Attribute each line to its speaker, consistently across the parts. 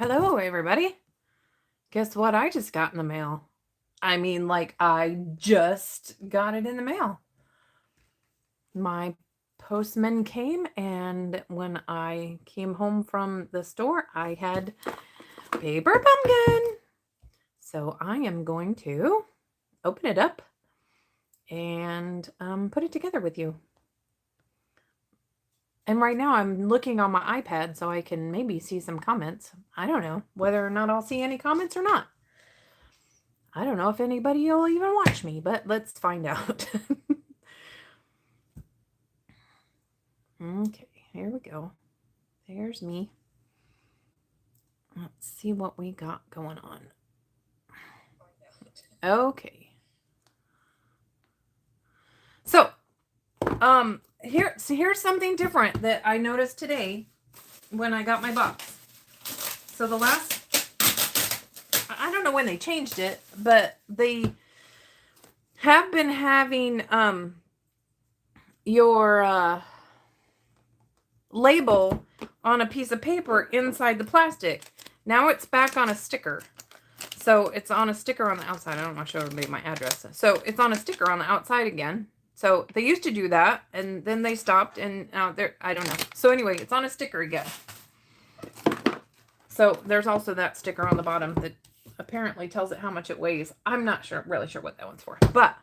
Speaker 1: Hello, everybody. Guess what I just got in the mail? I mean, like, I just got it in the mail. My postman came, and when I came home from the store, I had paper pumpkin. So I am going to open it up and put it together with you. And right now I'm looking on my iPad so I can maybe see some comments. I don't know whether or not I'll see any comments or not. I don't know if anybody will even watch me, but let's find out. Okay, here we go. There's me. Let's see what we got going on. Okay. So, here's something different that I noticed today when I got my box. So I don't know when they changed it, but they have been having your label on a piece of paper inside the plastic. Now it's back on a sticker. So it's on a sticker on the outside. I don't want to show everybody my address. So it's on a sticker on the outside again. So they used to do that, and then they stopped, and now they're, I don't know. So anyway, it's on a sticker again. So there's also that sticker on the bottom that apparently tells it how much it weighs. I'm not really sure what that one's for. But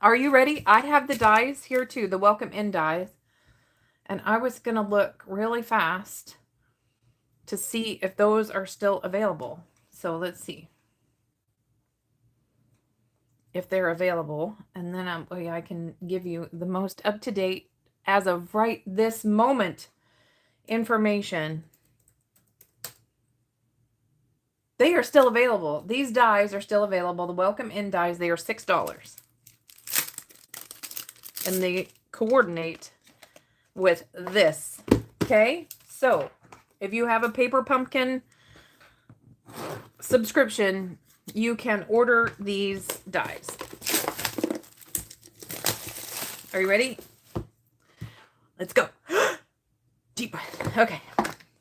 Speaker 1: are you ready? I have the dies here too, the Welcome In dies. And I was going to look really fast to see if those are still available. So let's see if they're available. And then I can give you the most up-to-date, as of right this moment, information. They are still available. These dies are still available. The Welcome In dies, they are $6. And they coordinate with this. Okay? So, if you have a Paper Pumpkin subscription, you can order these dies. Are you ready? Let's go. Deep breath. Okay.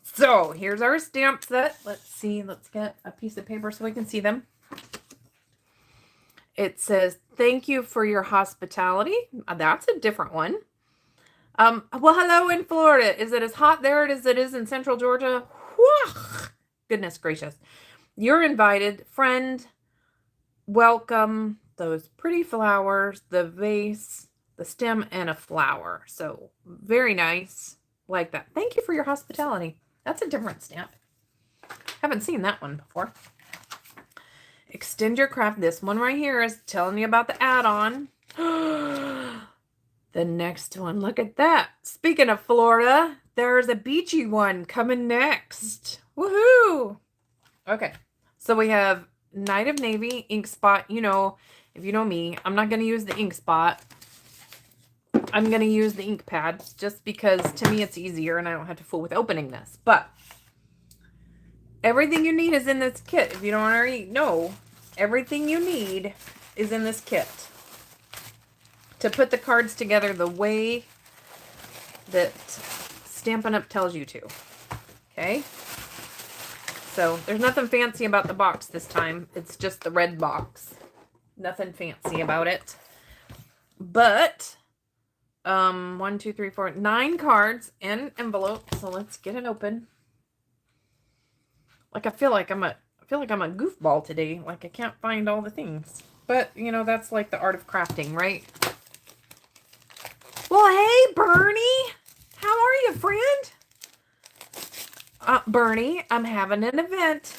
Speaker 1: So, here's our stamp set. Let's see. Let's get a piece of paper so we can see them. It says, "Thank you for your hospitality." That's a different one. Well, hello in Florida. Is it as hot there as it is in Central Georgia? Whew. Goodness gracious. You're invited. Friend, welcome. Those pretty flowers, the vase, the stem, and a flower. So, very nice. Like that. Thank you for your hospitality. That's a different stamp. Haven't seen that one before. Extend your craft. This one right here is telling you about the add-on. The next one, look at that. Speaking of Florida, there's a beachy one coming next. Woohoo! Okay, so we have Night of Navy, ink spot. You know, if you know me, I'm not going to use the ink spot. I'm going to use the ink pad just because to me it's easier and I don't have to fool with opening this. But everything you need is in this kit. If you don't already know, everything you need is in this kit to put the cards together the way that Stampin' Up! Tells you to. Okay? So, there's nothing fancy about the box this time. It's just the red box. Nothing fancy about it. But, 1, 2, 3, 4, 9 cards in an envelope. So, let's get it open. Like, I feel like I'm a goofball today. Like, I can't find all the things. But, you know, that's like the art of crafting, right? Well, hey, Bernie. How are you, friend? Bernie, I'm having an event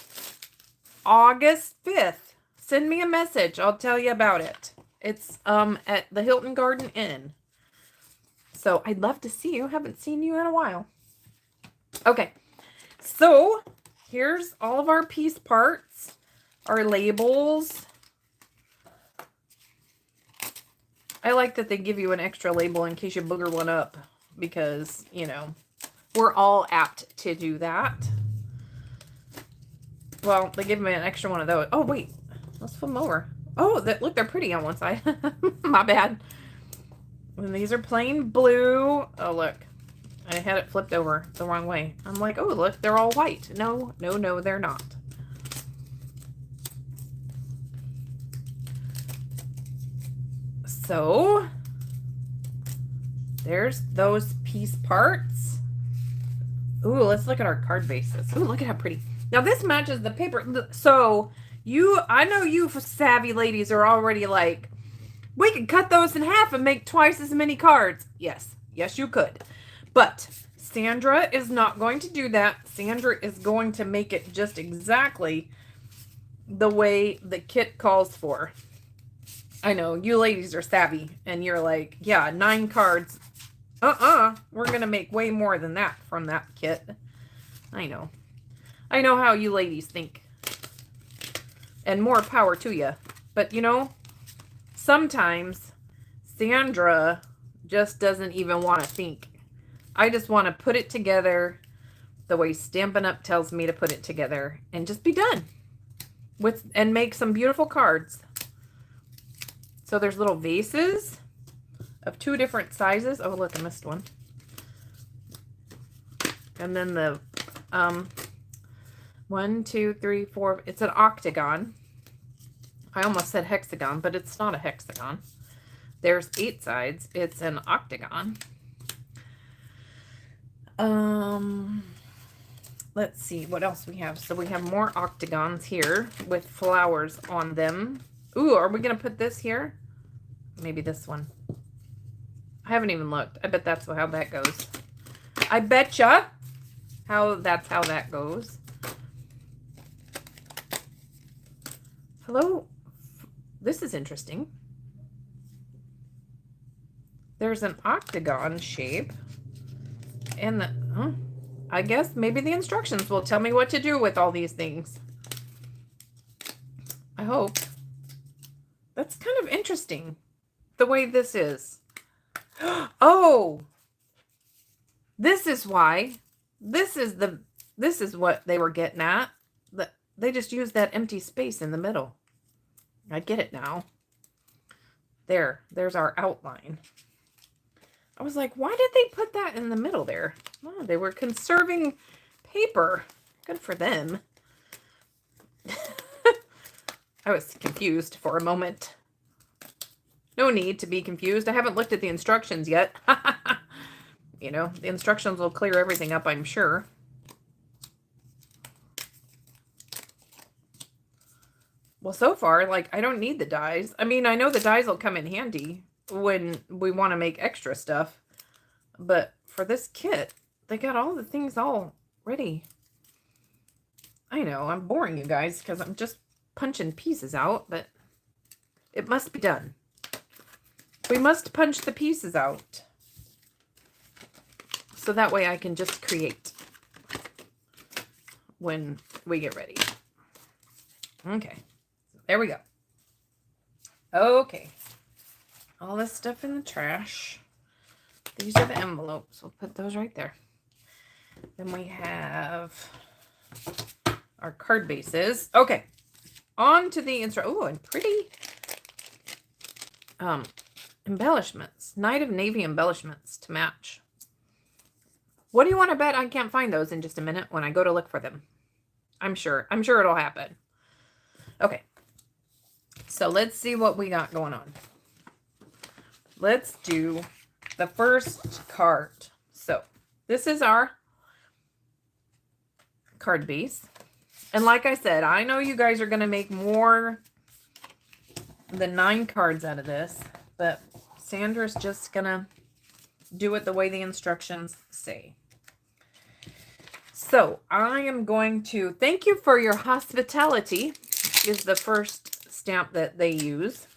Speaker 1: August 5th. Send me a message. I'll tell you about it. It's at the Hilton Garden Inn. So I'd love to see you. Haven't seen you in a while. Okay. So here's all of our piece parts, our labels. I like that they give you an extra label in case you booger one up because, you know, we're all apt to do that. Well, they give me an extra one of those. Oh, wait. Let's flip them over. Oh, look, they're pretty on one side. My bad. And these are plain blue. Oh, look. I had it flipped over the wrong way. I'm like, oh, look, they're all white. No, no, no, they're not. So, there's those piece parts. Ooh, let's look at our card bases. Ooh, look at how pretty. Now, this matches the paper. So, I know you savvy ladies are already like, we could cut those in half and make twice as many cards. Yes, yes, you could. But Sandra is not going to do that. Sandra is going to make it just exactly the way the kit calls for. I know, you ladies are savvy, and you're like, yeah, 9 cards. We're going to make way more than that from that kit. I know. I know how you ladies think. And more power to you. But, you know, sometimes Sandra just doesn't even want to think. I just want to put it together the way Stampin' Up! Tells me to put it together and just be done and make some beautiful cards. So there's little vases of 2 different sizes. Oh, look, I missed one. And then the 1, 2, 3, 4. It's an octagon. I almost said hexagon, but it's not a hexagon. There's 8 sides. It's an octagon. Let's see what else we have. So we have more octagons here with flowers on them. Ooh, are we going to put this here? Maybe this one. I haven't even looked. I bet that's how that goes. I betcha that's how that goes. Hello? This is interesting. There's an octagon shape. And I guess maybe the instructions will tell me what to do with all these things. I hope. That's kind of interesting, the way this is. Oh! This is why. This is what they were getting at. They just used that empty space in the middle. I get it now. There's our outline. I was like, why did they put that in the middle there? Oh, they were conserving paper. Good for them. I was confused for a moment. No need to be confused. I haven't looked at the instructions yet. You know, the instructions will clear everything up, I'm sure. Well, so far, like, I don't need the dies. I mean, I know the dies will come in handy when we want to make extra stuff. But for this kit, they got all the things all ready. I know, I'm boring you guys because I'm just punching pieces out, but it must be done. We must punch the pieces out. So that way I can just create when we get ready. Okay. There we go. Okay. All this stuff in the trash. These are the envelopes. We'll put those right there. Then we have our card bases. Okay. On to the oh, and pretty embellishments. Knight of Navy embellishments to match. What do you want to bet I can't find those in just a minute when I go to look for them? I'm sure it'll happen. Okay. So let's see what we got going on. Let's do the first card. So this is our card base. And like I said, I know you guys are going to make more than 9 cards out of this, but Sandra's just going to do it the way the instructions say. So I am going to thank you for your hospitality is the first stamp that they use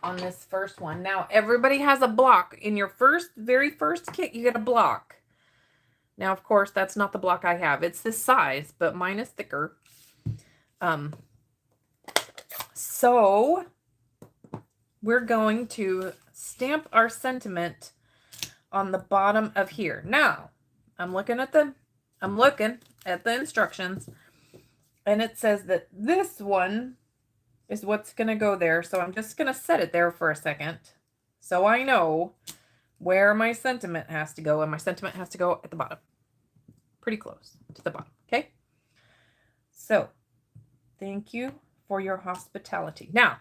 Speaker 1: on this first one. Now, everybody has a block. In your very first kit, you get a block. Now, of course, that's not the block I have. It's this size, but mine is thicker. So, we're going to stamp our sentiment on the bottom of here. Now, I'm looking at the instructions, and it says that this one is what's going to go there. So I'm just going to set it there for a second so I know where my sentiment has to go, and my sentiment has to go at the bottom. Pretty close to the bottom, okay? So, thank you for your hospitality. Now,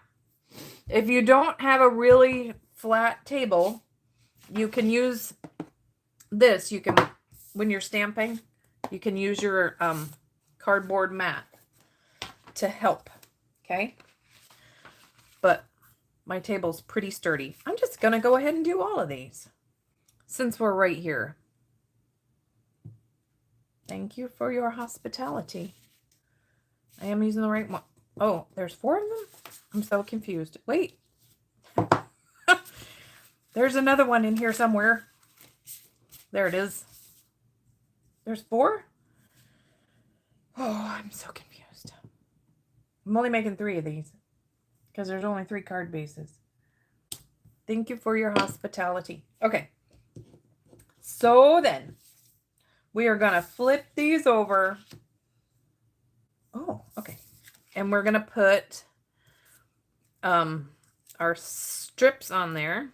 Speaker 1: if you don't have a really flat table, you can use this. You can, when you're stamping, you can use your cardboard mat to help, okay? But my table's pretty sturdy. I'm just going to go ahead and do all of these since we're right here. Thank you for your hospitality. I am using the right one. Oh, there's 4 of them? I'm so confused. Wait. There's another one in here somewhere. There it is. There's 4? Oh, I'm so confused. I'm only making 3 of these because there's only 3 card bases. Thank you for your hospitality. Okay. So then, we are going to flip these over. Oh, okay. And we're going to put our strips on there.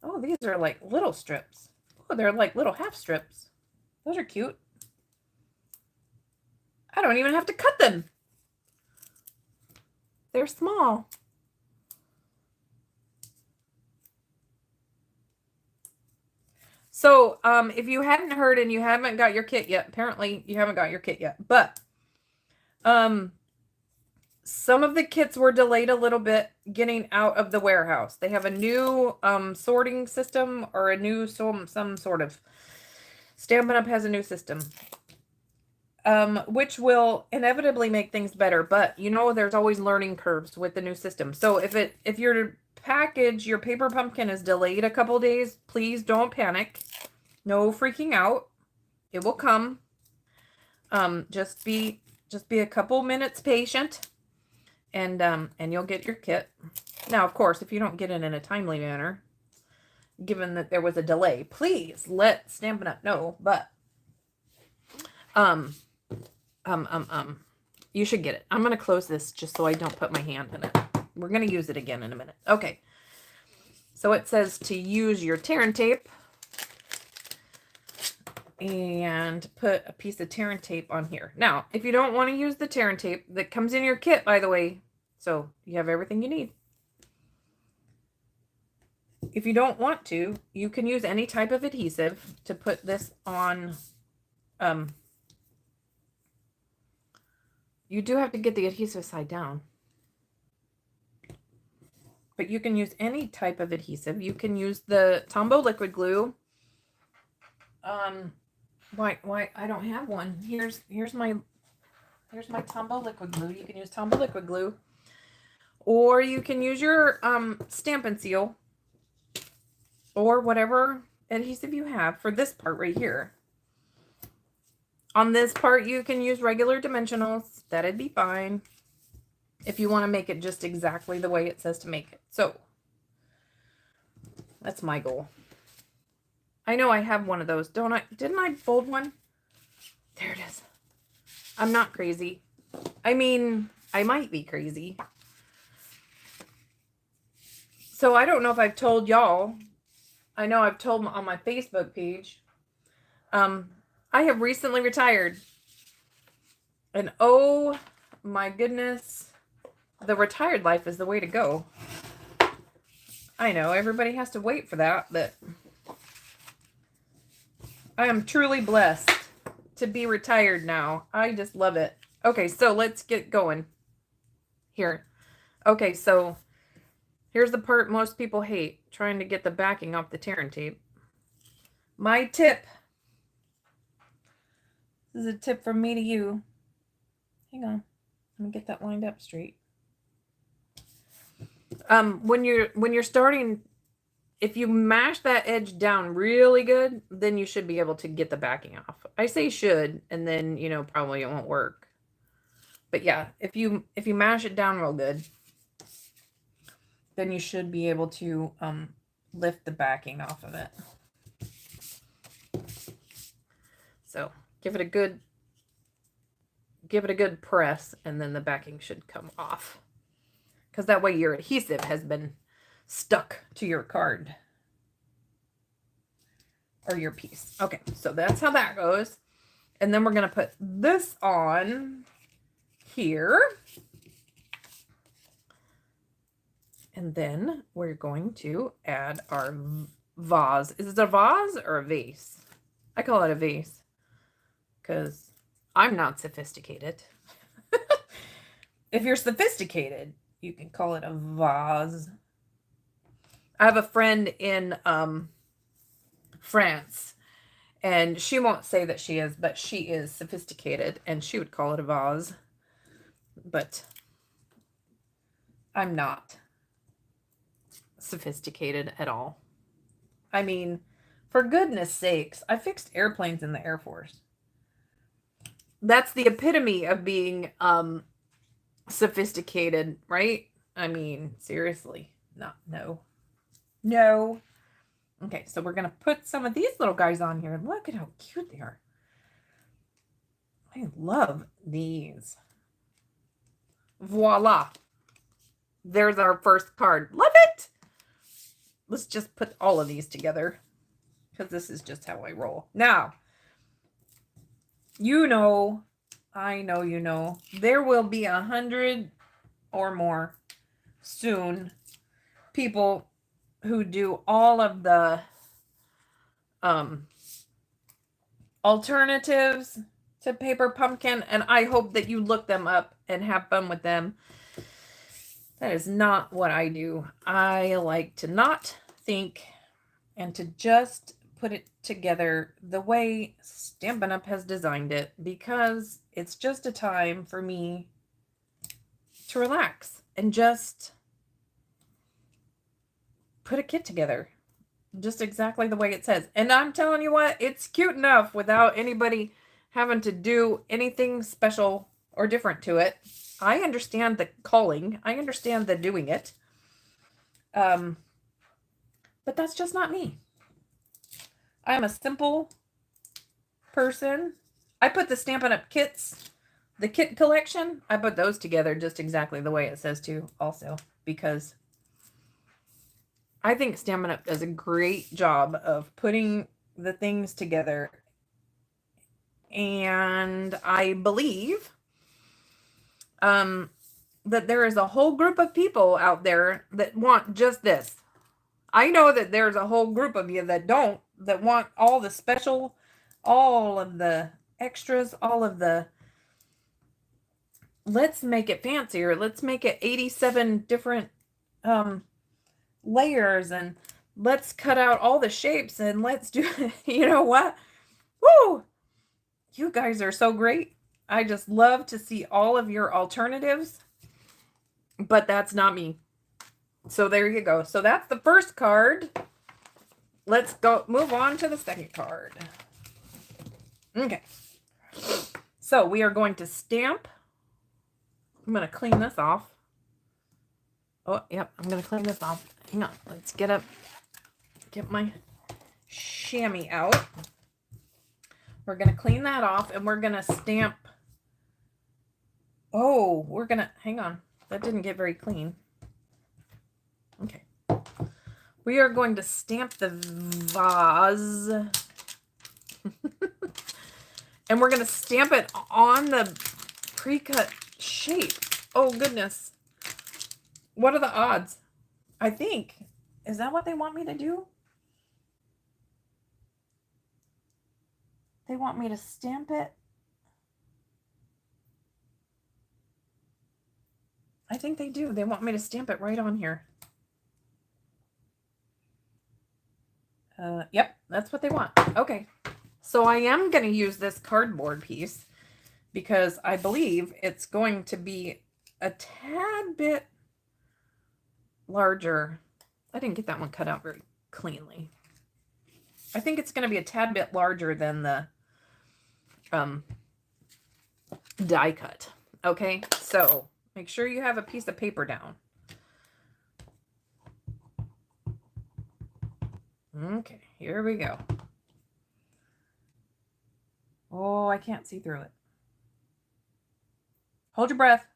Speaker 1: Oh, these are like little strips. Oh, they're like little half strips. Those are cute. I don't even have to cut them. They're small. So, if you hadn't heard and you haven't got your kit yet, apparently you haven't got your kit yet, but some of the kits were delayed a little bit getting out of the warehouse. They have a new sorting system, or a new some sort of Stampin' Up! Has a new system, which will inevitably make things better. But you know, there's always learning curves with the new system. So if your package, your paper pumpkin is delayed a couple days, please don't panic. No freaking out. It will come. Just be a couple minutes patient. And you'll get your kit. Now, of course, if you don't get it in a timely manner, given that there was a delay, please let Stampin' Up! Know. But you should get it. I'm gonna close this just so I don't put my hand in it. We're gonna use it again in a minute. Okay. So it says to use your tear and tape and put a piece of tear and tape on here. Now, if you don't want to use the tear and tape, that comes in your kit, by the way, so you have everything you need. If you don't want to, you can use any type of adhesive to put this on. You do have to get the adhesive side down. But you can use any type of adhesive. You can use the Tombow liquid glue. Why I don't have one. Here's my Tombow liquid glue. You can use Tombow liquid glue, or you can use your Stampin' Seal, or whatever adhesive you have for this part right here. On this part, you can use regular dimensionals. That'd be fine if you want to make it just exactly the way it says to make it. So that's my goal. I know I have one of those, don't I? Didn't I fold one? There it is. I'm not crazy. I mean, I might be crazy. So I don't know if I've told y'all. I know I've told on my Facebook page. I have recently retired. And oh my goodness, the retired life is the way to go. I know everybody has to wait for that, but I am truly blessed to be retired now. I just love it. Okay, so let's get going here. Okay, so here's the part most people hate, trying to get the backing off the tear and tape. My tip. This is a tip from me to you. Hang on. Let me get that lined up straight. When you're starting, if you mash that edge down really good, then you should be able to get the backing off. I say should, and then, you know, probably it won't work. But yeah, if you mash it down real good, then you should be able to lift the backing off of it. So give it a good press, and then the backing should come off. Because that way your adhesive has been stuck to your card or your piece. Okay, so that's how that goes. And then we're going to put this on here. And then we're going to add our vase. Is it a vase or a vase? I call it a vase because I'm not sophisticated. If you're sophisticated, you can call it a vase. I have a friend in France, and she won't say that she is, but she is sophisticated, and she would call it a vase. But I'm not sophisticated at all. I mean, for goodness sakes, I fixed airplanes in the Air Force. That's the epitome of being sophisticated, right? I mean, seriously. No. Okay, so we're going to put some of these little guys on here. Look at how cute they are. I love these. Voila. There's our first card. Love it. Let's just put all of these together because this is just how I roll. Now, you know, I know you know, there will be 100 or more soon people who do all of the alternatives to Paper Pumpkin, and I hope that you look them up and have fun with them. That is not what I do. I like to not think and to just put it together the way Stampin' Up! Has designed it, because it's just a time for me to relax and just put a kit together just exactly the way it says. And I'm telling you what, it's cute enough without anybody having to do anything special or different to it. I understand the calling. I understand the doing it. But that's just not me. I am a simple person. I put the Stampin' Up! Kits, the kit collection, I put those together just exactly the way it says to also, because I think Stampin' Up! Does a great job of putting the things together. And I believe that there is a whole group of people out there that want just this. I know that there's a whole group of you that don't, that want all the special, all of the extras, all of the, let's make it fancier. Let's make it 87 different layers, and let's cut out all the shapes, and let's do, you know what? Woo! You guys are so great. I just love to see all of your alternatives, but that's not me. So there you go. So that's the first card. Let's go move on to the second card. Okay. So we are going to stamp. I'm going to clean this off. Oh, yep. I'm going to clean this off. Hang on. Let's get my chamois out. We're going to clean that off, and we're going to stamp. Oh, we're going to, hang on. That didn't get very clean. Okay. We are going to stamp the vase. And we're going to stamp it on the pre-cut shape. Oh, goodness. What are the odds? I think. Is that what they want me to do? They want me to stamp it. I think they do. They want me to stamp it right on here. Yep, that's what they want. Okay. So I am going to use this cardboard piece because I believe it's going to be a tad bit larger. I didn't get that one cut out very cleanly. I think it's going to be a tad bit larger than the die cut. Okay, so make sure you have a piece of paper down. Okay, here we go. Oh, I can't see through it. Hold your breath.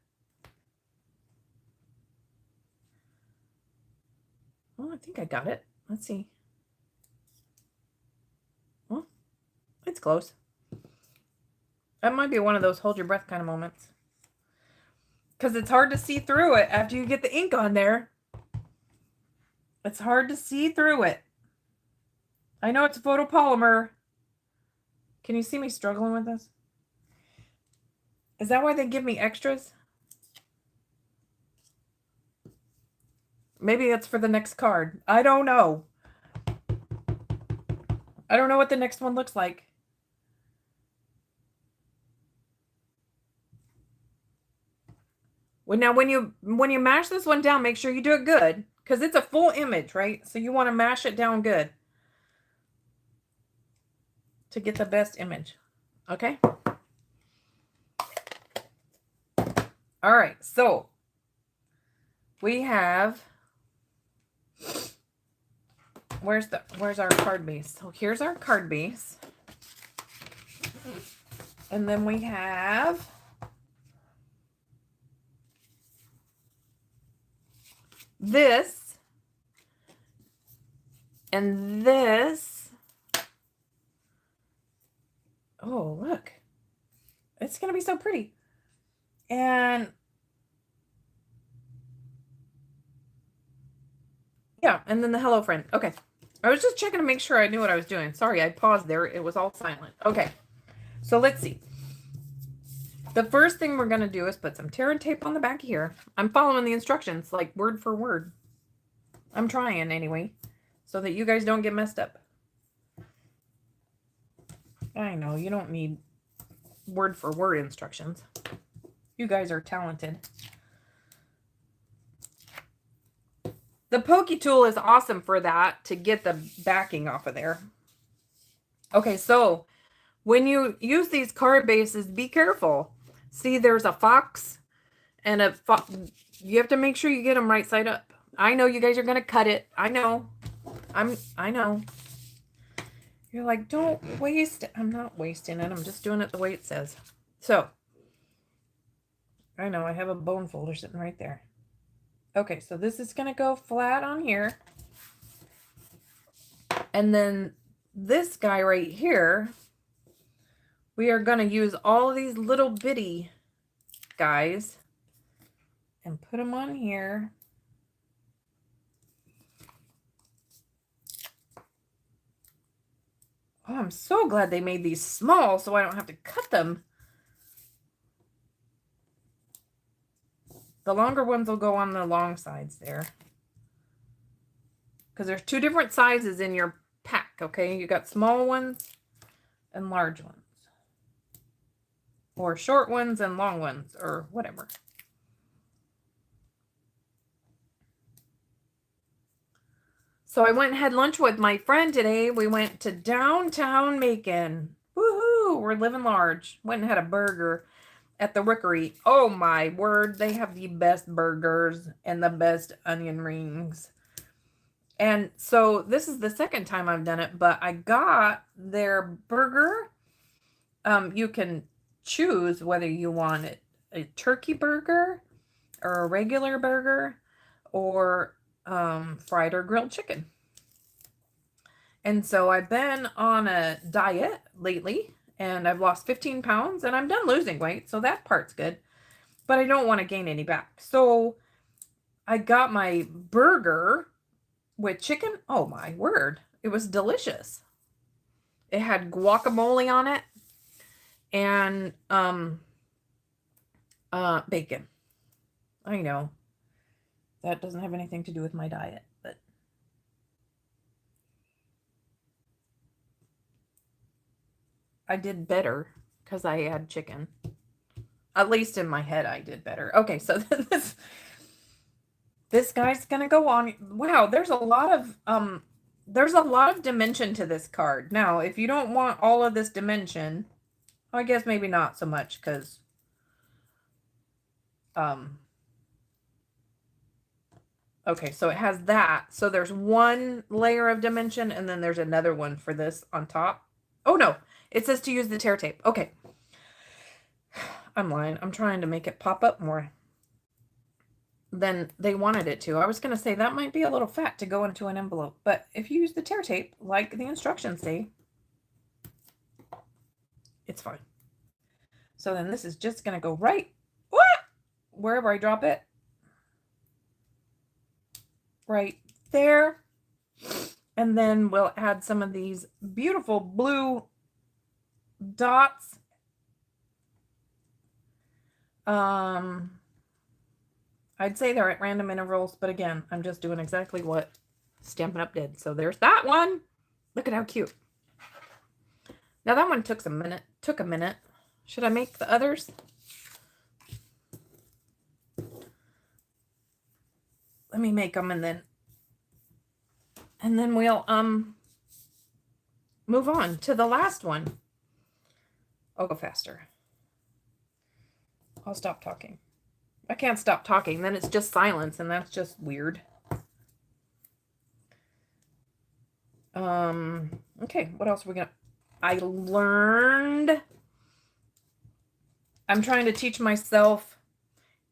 Speaker 1: Well, I think I got it. Let's see. Well, it's close. That might be one of those hold your breath kind of moments. Because it's hard to see through it after you get the ink on there. It's hard to see through it. I know it's photopolymer. Can you see me struggling with this? Is that why they give me extras? Maybe that's for the next card. I don't know. I don't know what the next one looks like. Well, now when you mash this one down, make sure you do it good. Because it's a full image, right? So you want to mash it down good. To get the best image. Okay? All right. So we have... Where's our card base? So here's our card base. And then we have this and this. Oh, look. It's going to be so pretty. And yeah, and then the hello friend. Okay. I was just checking to make sure I knew what I was doing. Sorry, I paused there. It was all silent. Okay. So let's see. The first thing we're going to do is put some tear and tape on the back here. I'm following the instructions like word for word. I'm trying anyway, so that you guys don't get messed up. I know, you don't need word for word instructions. You guys are talented. The pokey tool is awesome for that, to get the backing off of there. Okay, so when you use these card bases, be careful. See, there's a fox and a fox. You have to make sure you get them right side up. I know you guys are going to cut it. I know. I know. You're like, don't waste it. I'm not wasting it. I'm just doing it the way it says. So, I know I have a bone folder sitting right there. Okay, so this is going to go flat on here. And then this guy right here, we are going to use all of these little bitty guys and put them on here. Oh, I'm so glad they made these small so I don't have to cut them. The longer ones will go on the long sides there. Because there's two different sizes in your pack, okay? You got small ones and large ones. Or short ones and long ones, or whatever. So I went and had lunch with my friend today. We went to downtown Macon. Woohoo! We're living large. Went and had a burger at the Rookery. Oh my word, they have the best burgers and the best onion rings. And so this is the second time I've done it, but I got their burger. You can choose whether you want it a turkey burger or a regular burger or fried or grilled chicken. And so I've been on a diet lately and I've lost 15 pounds and I'm done losing weight. So that part's good, but I don't want to gain any back. So I got my burger with chicken. Oh my word. It was delicious. It had guacamole on it and bacon. I know that doesn't have anything to do with my diet, but I did better because I had chicken. At least in my head, I did better. Okay, so this guy's gonna go on. Wow, there's a lot of dimension to this card. Now, if you don't want all of this dimension, I guess maybe not so much because okay, so it has that. So there's one layer of dimension and then there's another one for this on top. Oh no, it says to use the tear tape. Okay. I'm lying. I'm trying to make it pop up more. than they wanted it to. I was going to say that might be a little fat to go into an envelope, but if you use the tear tape like the instructions say, it's fine. So then this is just going to go right wherever I drop it. Right there. And then we'll add some of these beautiful blue dots. I'd say they're at random intervals, but again, I'm just doing exactly what Stampin' Up! Did. So there's that one. Look at how cute. Now that one took a minute. Should I make the others? Let me make them and then we'll move on to the last one. I'll go faster. I'll stop talking. I can't stop talking, then it's just silence, and that's just weird. Okay, what else are we gonna... I learned... I'm trying to teach myself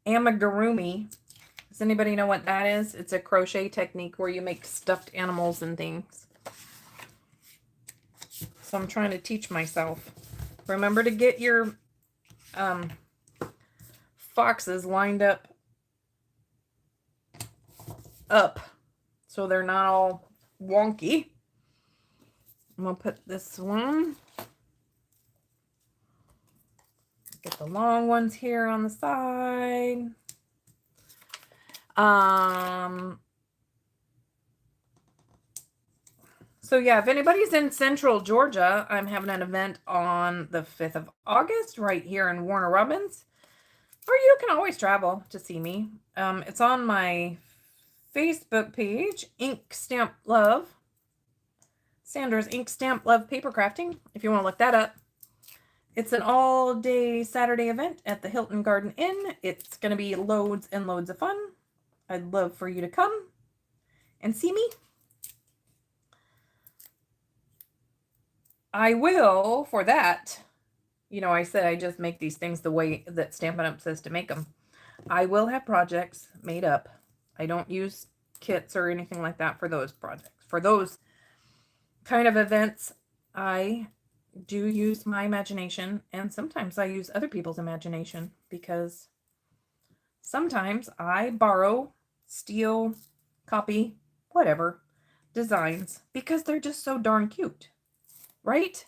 Speaker 1: amigurumi. Does anybody know what that is? It's a crochet technique where you make stuffed animals and things. So I'm trying to teach myself. Remember to get your foxes lined up so they're not all wonky. I'm gonna put this one, get the long ones here on the side. So yeah, if anybody's in Central Georgia, I'm having an event on the 5th of August right here in Warner Robins. Or you can always travel to see me. It's on my Facebook page, Ink Stamp Love. Sandra's Ink Stamp Love Paper Crafting, if you want to look that up. It's an all-day Saturday event at the Hilton Garden Inn. It's going to be loads and loads of fun. I'd love for you to come and see me. I will, for that... You know, I said I just make these things the way that Stampin' Up! Says to make them. I will have projects made up. I don't use kits or anything like that for those projects. For those kind of events, I do use my imagination, and sometimes I use other people's imagination, because sometimes I borrow, steal, copy, whatever, designs, because they're just so darn cute, right?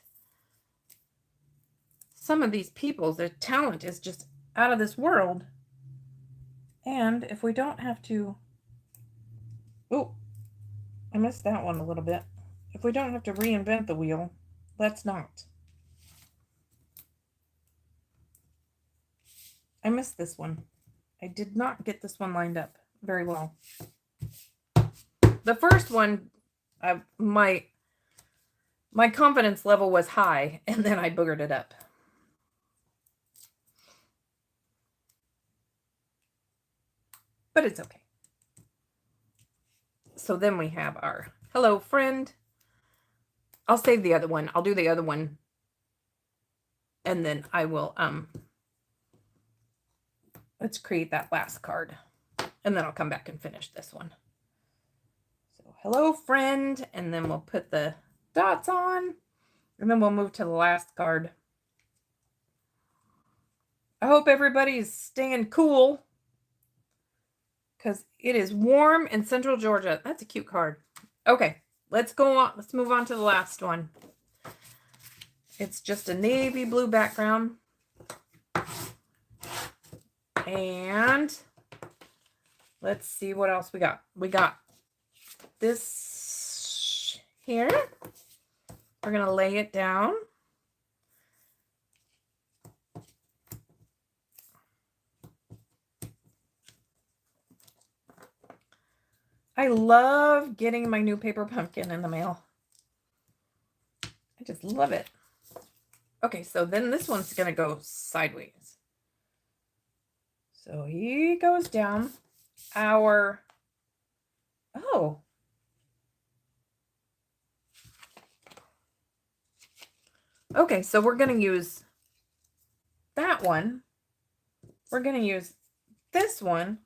Speaker 1: Some of these people, their talent is just out of this world. And if we don't have to... Oh, I missed that one a little bit. If we don't have to reinvent the wheel, let's not. I missed this one. I did not get this one lined up very well. The first one, my confidence level was high, and then I boogered it up. But it's okay. So then we have our hello friend. I'll save the other one. I'll do the other one. And then I will, let's create that last card. And then I'll come back and finish this one. So hello friend. And then we'll put the dots on. And then we'll move to the last card. I hope everybody's staying cool, because it is warm in Central Georgia. That's a cute card. Okay, let's go on. Let's move on to the last one. It's just a navy blue background. And let's see what else we got. We got this here. We're going to lay it down. I love getting my new paper pumpkin in the mail. I just love it. Okay, so then this one's going to go sideways. So he goes down our... Oh. Okay, so we're going to use that one. We're going to use this one.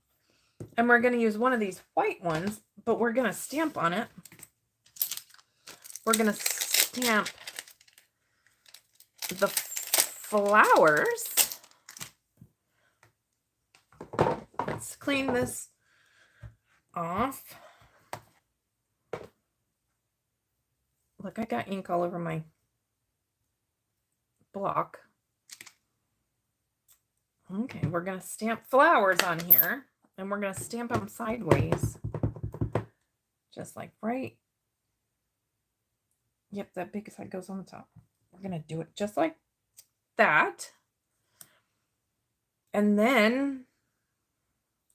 Speaker 1: And we're going to use one of these white ones, but we're going to stamp on it. We're going to stamp the flowers. Let's clean this off. Look, I got ink all over my block. Okay, we're going to stamp flowers on here, and we're going to stamp them sideways. Just like right. Yep, that big side goes on the top. We're going to do it just like that. And then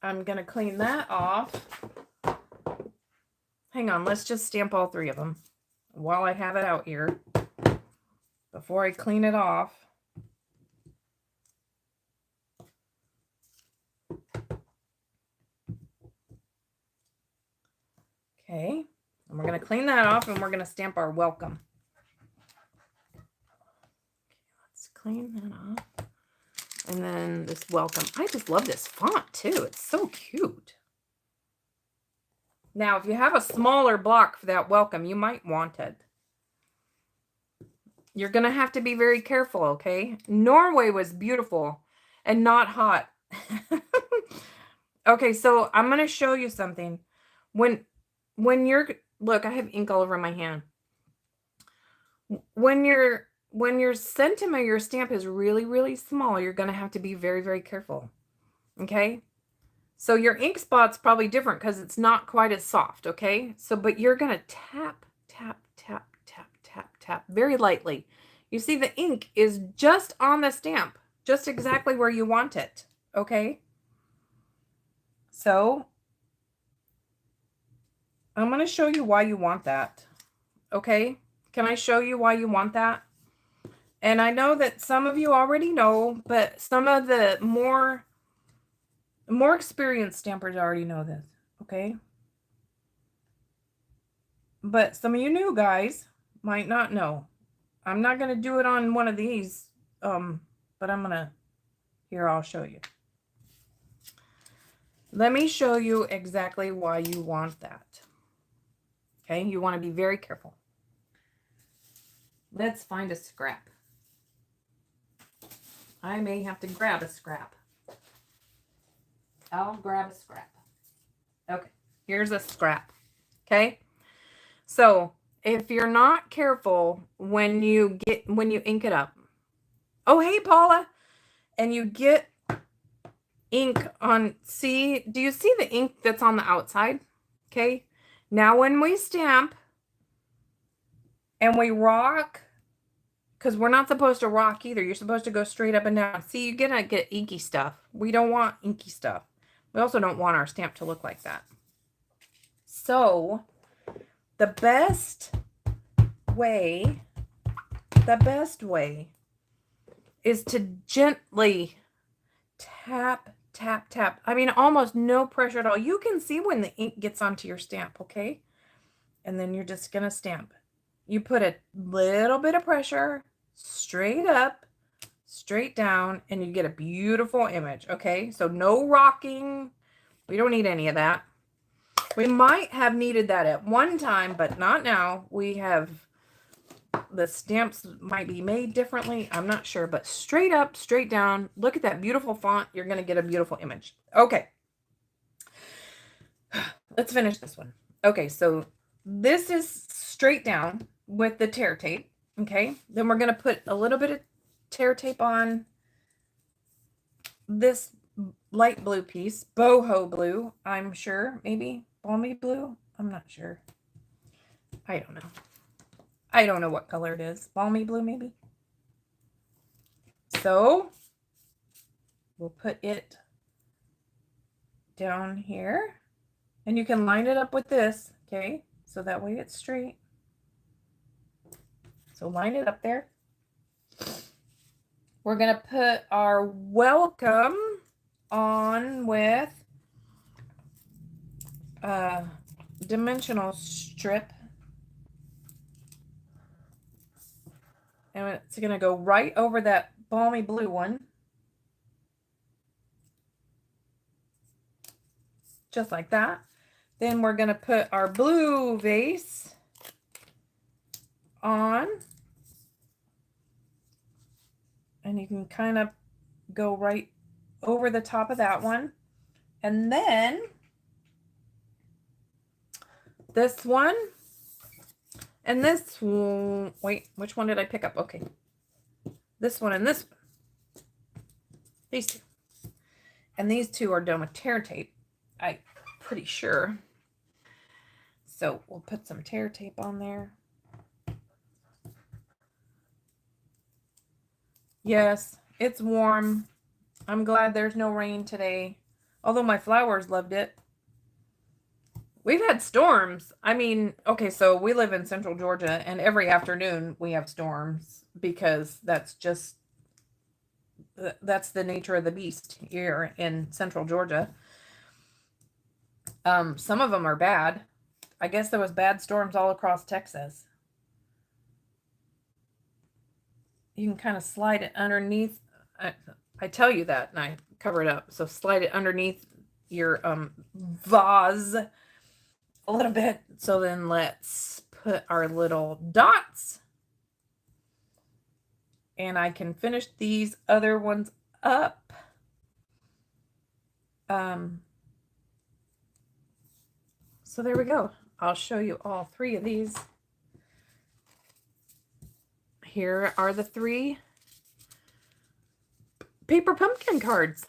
Speaker 1: I'm going to clean that off. Hang on, let's just stamp all three of them while I have it out here before I clean it off. Okay, and we're going to clean that off and we're going to stamp our welcome. Okay, let's clean that off. And then this welcome. I just love this font too. It's so cute. Now, if you have a smaller block for that welcome, you might want it. You're going to have to be very careful, okay? Norway was beautiful and not hot. Okay, so I'm going to show you something. When you're, look, I have ink all over my hand. When your centum of your stamp is really, really small, you're going to have to be very, very careful. Okay? So your ink spot's probably different because it's not quite as soft, okay? So, but you're going to tap, tap, tap, tap, tap, tap very lightly. You see the ink is just on the stamp, just exactly where you want it, okay? So I'm going to show you why you want that, okay? Can I show you why you want that? And I know that some of you already know, but some of the more experienced stampers already know this, okay? But some of you new guys might not know. I'm not going to do it on one of these, but I'm going to, here, I'll show you. Let me show you exactly why you want that. Okay, you want to be very careful. Let's find a scrap. I may have to grab a scrap. I'll grab a scrap. Okay, here's a scrap. Okay, so if you're not careful when you ink it up. Oh, hey, Paula. And you get ink on, see, do you see the ink that's on the outside? Okay, now when we stamp and we rock, because we're not supposed to rock either. You're supposed to go straight up and down. See, you're going to get inky stuff. We don't want inky stuff. We also don't want our stamp to look like that. So the best way is to gently tap, tap, tap. I mean, almost no pressure at all. You can see when the ink gets onto your stamp, okay? And then you're just going to stamp. You put a little bit of pressure straight up, straight down, and you get a beautiful image, okay? So no rocking. We don't need any of that. We might have needed that at one time, but not now. We have, the stamps might be made differently. I'm not sure, but straight up, straight down. Look at that beautiful font. You're going to get a beautiful image. Okay. Let's finish this one. Okay, so this is straight down with the tear tape. Okay, then we're going to put a little bit of tear tape on this light blue piece, boho blue, I'm sure, maybe balmy blue. I'm not sure. I don't know. I don't know what color it is. Balmy blue, maybe. So we'll put it down here, and you can line it up with this, okay? So that way it's straight. So line it up there. We're going to put our welcome on with dimensional strip. And it's going to go right over that balmy blue one. just like that. Then we're going to put our blue vase on. And you can kind of go right over the top of that one. And then this one and this one. Wait, which one did I pick up? Okay. This one and this one. These two. And these two are done with tear tape. I'm pretty sure. So we'll put some tear tape on there. Yes, it's warm. I'm glad there's no rain today. Although my flowers loved it. We've had storms. I mean, okay, so we live in central Georgia, and every afternoon we have storms because that's the nature of the beast here in central Georgia. Some of them are bad. I guess there was bad storms all across Texas. You can kind of slide it underneath. I tell you that, and I cover it up. So slide it underneath your vase a little bit. So then let's put our little dots. And I can finish these other ones up. So there we go. I'll show you all three of these. Here are the 3 paper pumpkin cards.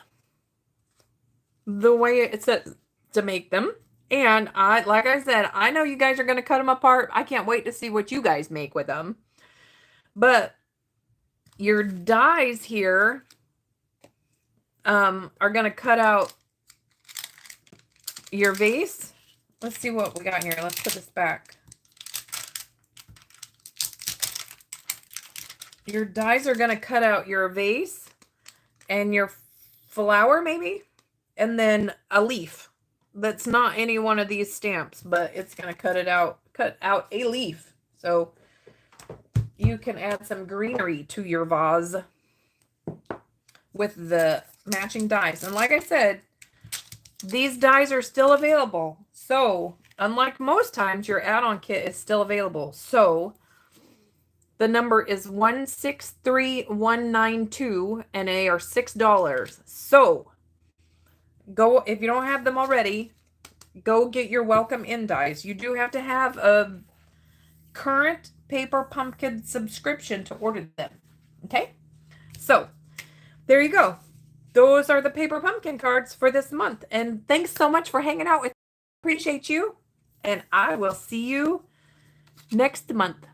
Speaker 1: The way it says to make them. And like I said, I know you guys are going to cut them apart. I can't wait to see what you guys make with them. But your dies here are going to cut out your vase. Let's see what we got here. Let's put this back. Your dies are going to cut out your vase and your flower maybe, and then a leaf. That's not any one of these stamps, but it's going to cut out a leaf. So you can add some greenery to your vase with the matching dies. And like I said, these dies are still available. So unlike most times, your add-on kit is still available. So the number is 163192 and they are $6. So go, if you don't have them already, go get your welcome in dies. You do have to have a current Paper Pumpkin subscription to order them. Okay? So there you go. Those are the Paper Pumpkin cards for this month. And thanks so much for hanging out with me. Appreciate you. And I will see you next month.